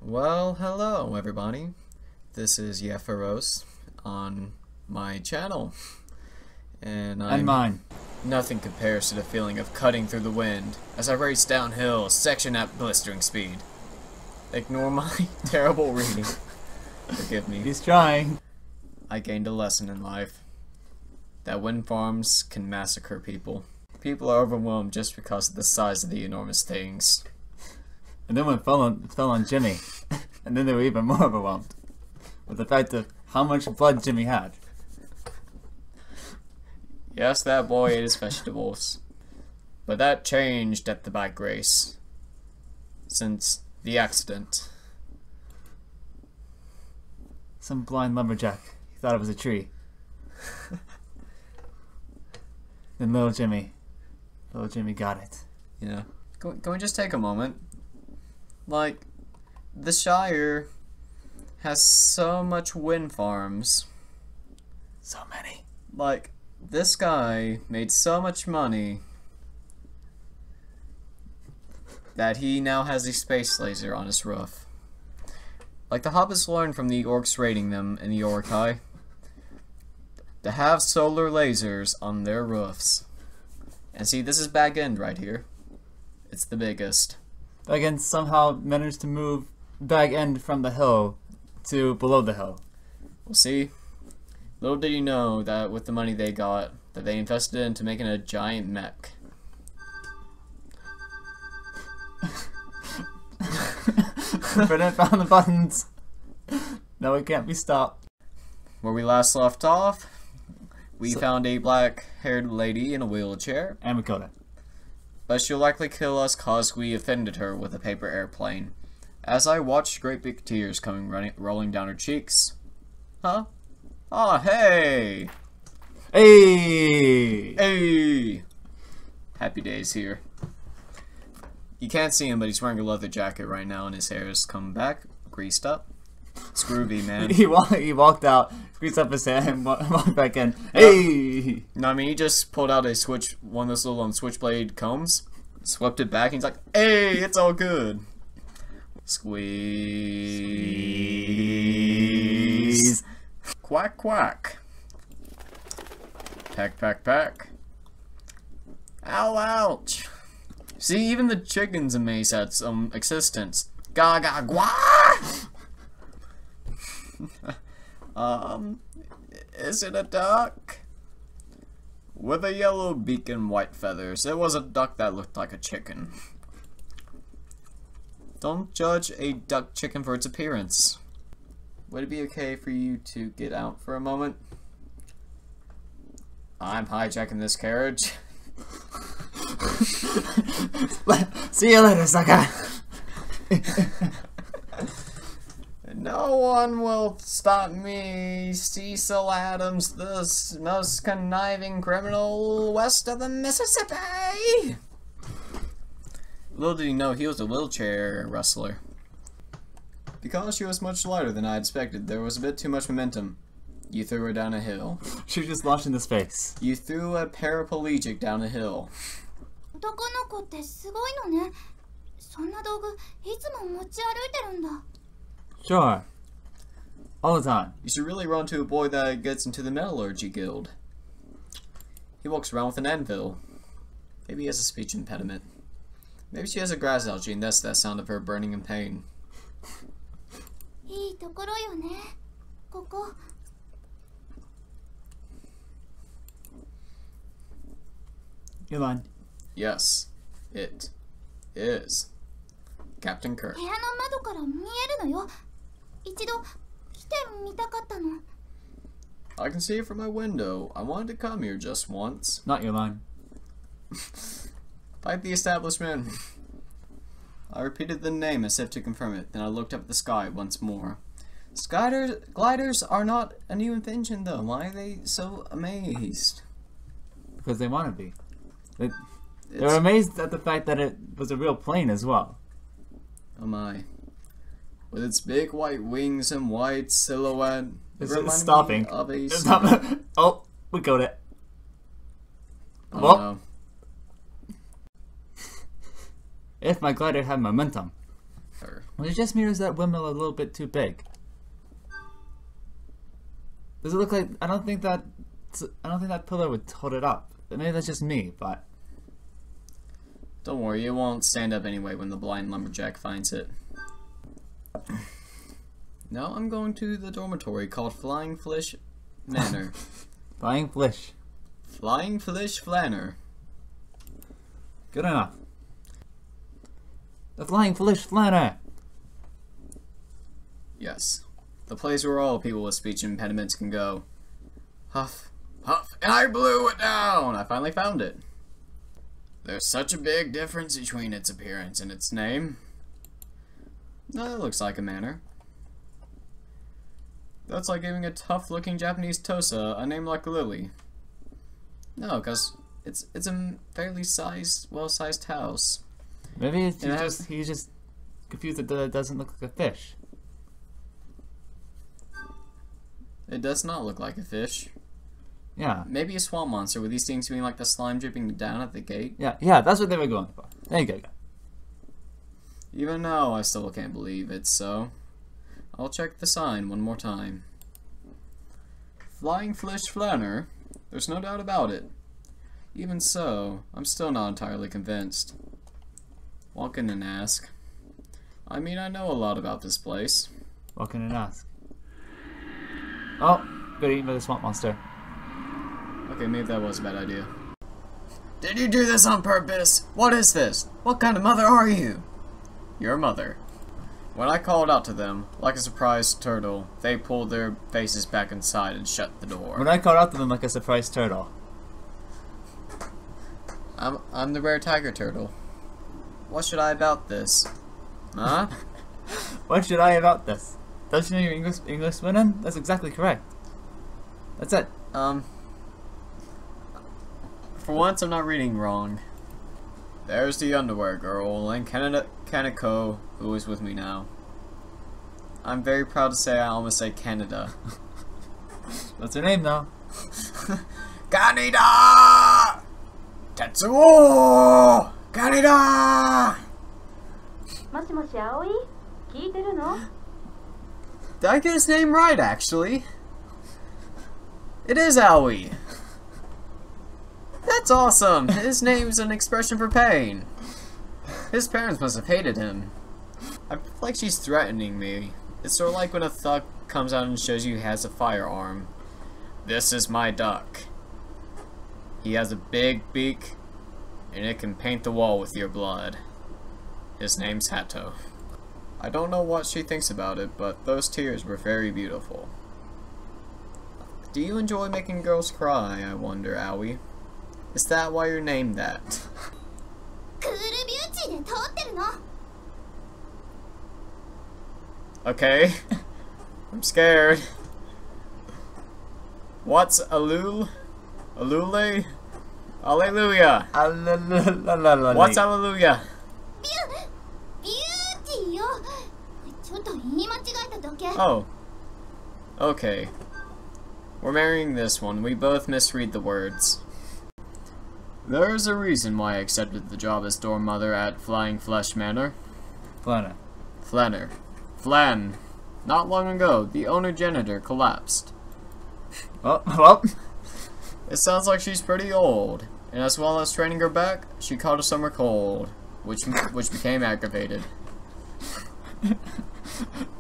Well, hello everybody. This is Yeferos on my channel. And mine. Nothing compares to the feeling of cutting through the wind as I race downhill a section at blistering speed. Ignore my terrible reading. Forgive me. He's trying. I gained a lesson in life. That wind farms can massacre people. People are overwhelmed just because of the size of the enormous things. And then when it fell on Jimmy, and then they were even more overwhelmed with the fact of how much blood Jimmy had. Yes, that boy ate his vegetables. But that changed at the bike race. Since the accident. Some blind lumberjack. He thought it was a tree. Then little Jimmy got it. Yeah. Can we just take a moment? Like, the Shire has so much wind farms. So many. Like, this guy made so much money that he now has a space laser on his roof. Like the hobbits learned from the orcs raiding them in the Orkai to have solar lasers on their roofs. And see, this is Bag End right here. It's the biggest. Bag End somehow managed to move Bag End from the hill to below the hill. Well, see, little did you know that with the money they got, that they invested into making a giant mech. Brennan found the buttons. No, it can't be stopped. Where we last left off, we found a black-haired lady in a wheelchair. And Makota. But she'll likely kill us cause we offended her with a paper airplane. As I watched great big tears rolling down her cheeks. Huh? Aw, hey! Hey! Hey! Happy days here. You can't see him, but he's wearing a leather jacket right now, and his hair is come back, greased up. It's groovy, man. He walked out, greased up his hair, and walked back in. Hey! No, I mean, he just pulled out one of those little switchblade combs, swept it back, and he's like, hey, it's all good. Squeeze. Quack, quack. Peck, peck, peck. Ow, ouch. See, even the chickens in Maze had some existence. Gaga, gwah! Is it a duck? With a yellow beak and white feathers. It was a duck that looked like a chicken. Don't judge a duck chicken for its appearance. Would it be okay for you to get out for a moment? I'm hijacking this carriage. See you later, sucker. No one will stop me, Cecil Adams, the most conniving criminal west of the Mississippi. Little did he know he was a wheelchair wrestler. Because she was much lighter than I expected, there was a bit too much momentum. You threw her down a hill. She was just launched into space. You threw a paraplegic down a hill. Sure. All the time. You should really run to a boy that gets into the Metallurgy Guild. He walks around with an anvil. Maybe he has a speech impediment. Maybe she has a grass allergy and that's that sound of her burning in pain. You're lying. Yes, it is. Captain Kirk. I can see it from my window. I wanted to come here just once. Not your line. Fight the establishment. I repeated the name as if to confirm it. Then I looked up at the sky once more. Gliders are not a new invention, though. Why are they so amazed? Because they want to be. They're amazed at the fact that it was a real plane as well. Oh my. With its big white wings and white silhouette. It's stopping. Of a Oh, we got it. Oh, well, no. If my glider had momentum. Was it just me or is that windmill a little bit too big? Does it look like... I don't think that pillar would hold it up. Maybe that's just me, but... Don't worry, it won't stand up anyway when the blind lumberjack finds it. Now I'm going to the dormitory called Flying Flish Manor. Flying Flish. Flying Flish Flanner. Good enough. The Flying Flish Flanner. Yes. The place where all people with speech impediments can go. Huff, huff, and I blew it down! I finally found it. There's such a big difference between its appearance and its name. No, it looks like a manor. That's like giving a tough-looking Japanese Tosa a name like Lily. No, because it's a fairly well-sized house. Maybe he's just confused that it doesn't look like a fish. It does not look like a fish. Yeah. Maybe a swamp monster with these things being like the slime dripping down at the gate. Yeah, that's what they were going for. There you go. Even now, I still can't believe it, so I'll check the sign one more time. Flying Flish Flanner? There's no doubt about it. Even so, I'm still not entirely convinced. Walk in and ask. I mean, I know a lot about this place. Walk in and ask. Oh, got eaten by the swamp monster. Okay, maybe that was a bad idea. Did you do this on purpose? What is this? What kind of mother are you? Your mother. When I called out to them, like a surprised turtle, they pulled their faces back inside and shut the door. When I called out to them like a surprised turtle. I'm the rare tiger turtle. What should I about this? Huh? What should I about this? Don't you know your English spelling? That's exactly correct. That's it. For once, I'm not reading wrong. There's the underwear girl and Kaneko, who is with me now. I'm very proud to say I almost say Canada. What's her name though? Kaneda! Tetsuo! Kaneda! もしもし葵聞いてるの Did I get his name right, actually? It is Aoi. That's awesome! His name's an expression for pain. His parents must have hated him. I feel like she's threatening me. It's sort of like when a thug comes out and shows you he has a firearm. This is my duck. He has a big beak, and it can paint the wall with your blood. His name's Hato. I don't know what she thinks about it, but those tears were very beautiful. Do you enjoy making girls cry, I wonder, Aoi? Is that why you're named that? Okay. I'm scared. What's Alul? Alule? Alleluia! What's Alleluia? Oh. Okay. We're marrying this one. We both misread the words. There's a reason why I accepted the job as dorm mother at Flying Flesh Manor. Flanner. Flanner. Flan. Not long ago, the owner janitor collapsed. Oh, well. It sounds like she's pretty old, and as well as training her back, she caught a summer cold, which became aggravated.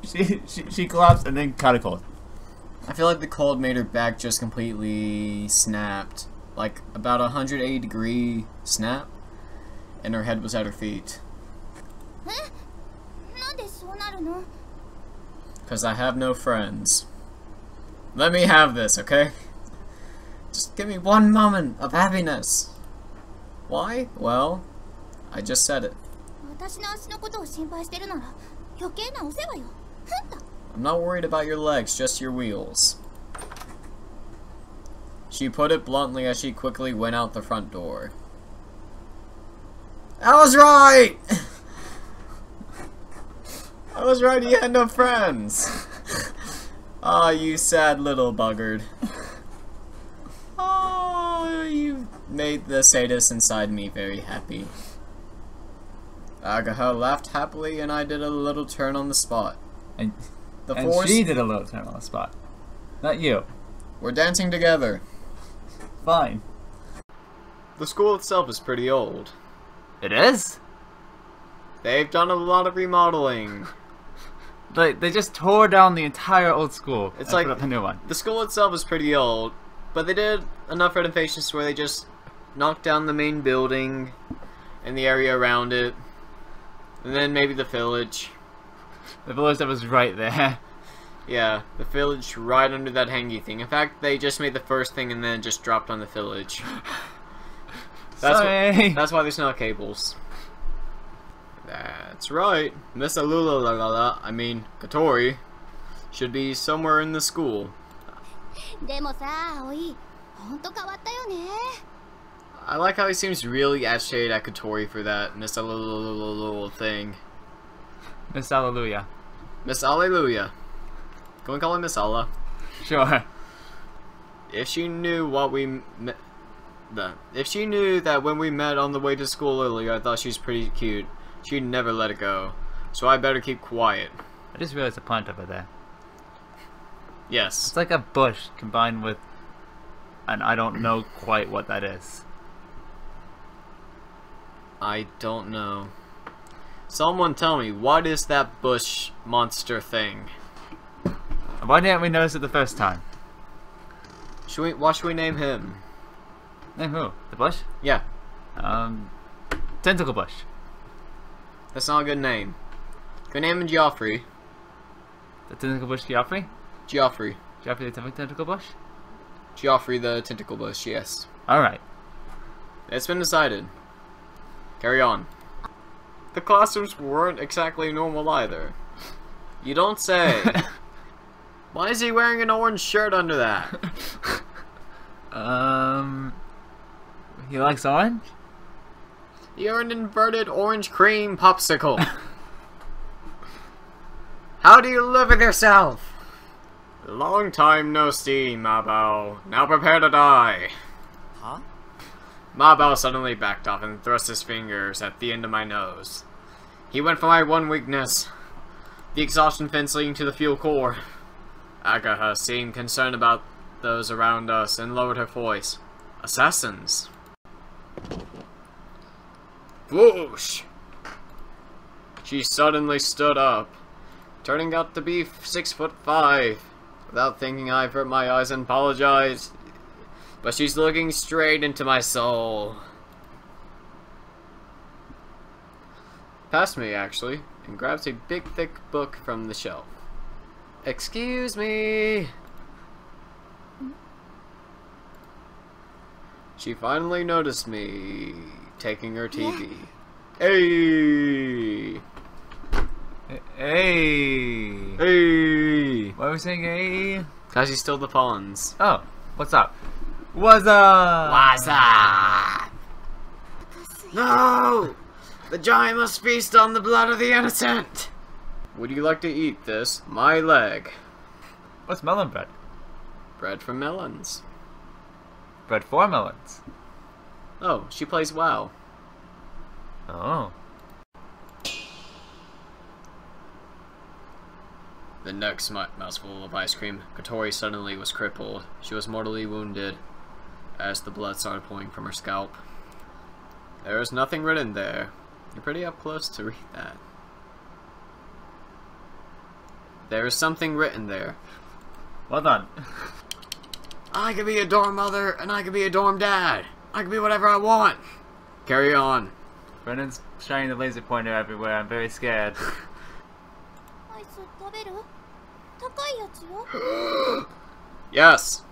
she collapsed and then caught a cold. I feel like the cold made her back just completely snapped, like about 180-degree snap, and her head was at her feet. Because I have no friends. Let me have this, okay? Just give me one moment of happiness. Why? Well, I just said it. I'm not worried about your legs, just your wheels. She put it bluntly as she quickly went out the front door. I was right! I was right, he had no friends. Aw, you sad little buggard. Oh, you made the sadist inside me very happy. Agaha laughed happily, and I did a little turn on the spot. And The and force... she did a little turn on the spot. Not you. We're dancing together. Fine. The school itself is pretty old. It is? They've done a lot of remodeling. Like, they just tore down the entire old school. It's and like- put up a new one. The school itself is pretty old, but they did enough renovations where they just knocked down the main building and the area around it, and then maybe the village. The village that was right there. Yeah, the village right under that hangy thing. In fact, they just made the first thing and then just dropped on the village. Sorry. That's why there's no cables. That's right. Miss Alula, I mean, Katori, should be somewhere in the school. でもさ、葵、ほんと変わったよね。 I like how he seems really agitated at Katori for that Miss Alula thing. Miss Hallelujah. Miss Alleluia. Go and call her Miss Allah. Sure. If she knew what we met, if she knew that when we met on the way to school earlier, I thought she was pretty cute, she'd never let it go. So I better keep quiet. I just realized the plant over there. Yes. It's like a bush combined with... and I don't know quite what that is. I don't know. Someone tell me, what is that bush monster thing? Why didn't we notice it the first time? What should we name him? Name who? The bush? Yeah, Tentacle bush. that's not a good name. Can we name him Geoffrey? The tentacle bush Geoffrey? Geoffrey. Geoffrey the tentacle bush? Geoffrey the tentacle bush, yes. Alright. It's been decided. Carry on. The classrooms weren't exactly normal either. You don't say. Why is he wearing an orange shirt under that? He likes orange? You're an inverted orange cream popsicle. How do you live with yourself? Long time no see, Mabao. Now prepare to die. Huh? Mabao suddenly backed off and thrust his fingers at the end of my nose. He went for my one weakness, the exhaustion fence leading to the fuel core. Agaha seemed concerned about those around us and lowered her voice. Assassins. Whoosh! She suddenly stood up, turning out to be 6'5". Without thinking, I averted my eyes and apologized. But she's looking straight into my soul. Past me, actually, and grabs a big, thick book from the shelf. Excuse me. She finally noticed me taking her TV. Hey! Hey! Hey! Why are we saying hey? Cause she stole the pawns. Oh, what's up? What's up? What's up? No! The giant must feast on the blood of the innocent! Would you like to eat this? My leg. What's melon bread? Bread from melons. Bread for melons. Oh, she plays WoW. Oh. The next mouthful of ice cream, Katori suddenly was crippled. She was mortally wounded as the blood started pouring from her scalp. There is nothing written there. You're pretty up close to read that. There is something written there. Well done. I could be a dorm mother, and I could be a dorm dad. I can be whatever I want. Carry on. Brennan's shining the laser pointer everywhere. I'm very scared. アイス食べる？高いやつよ。 Yes.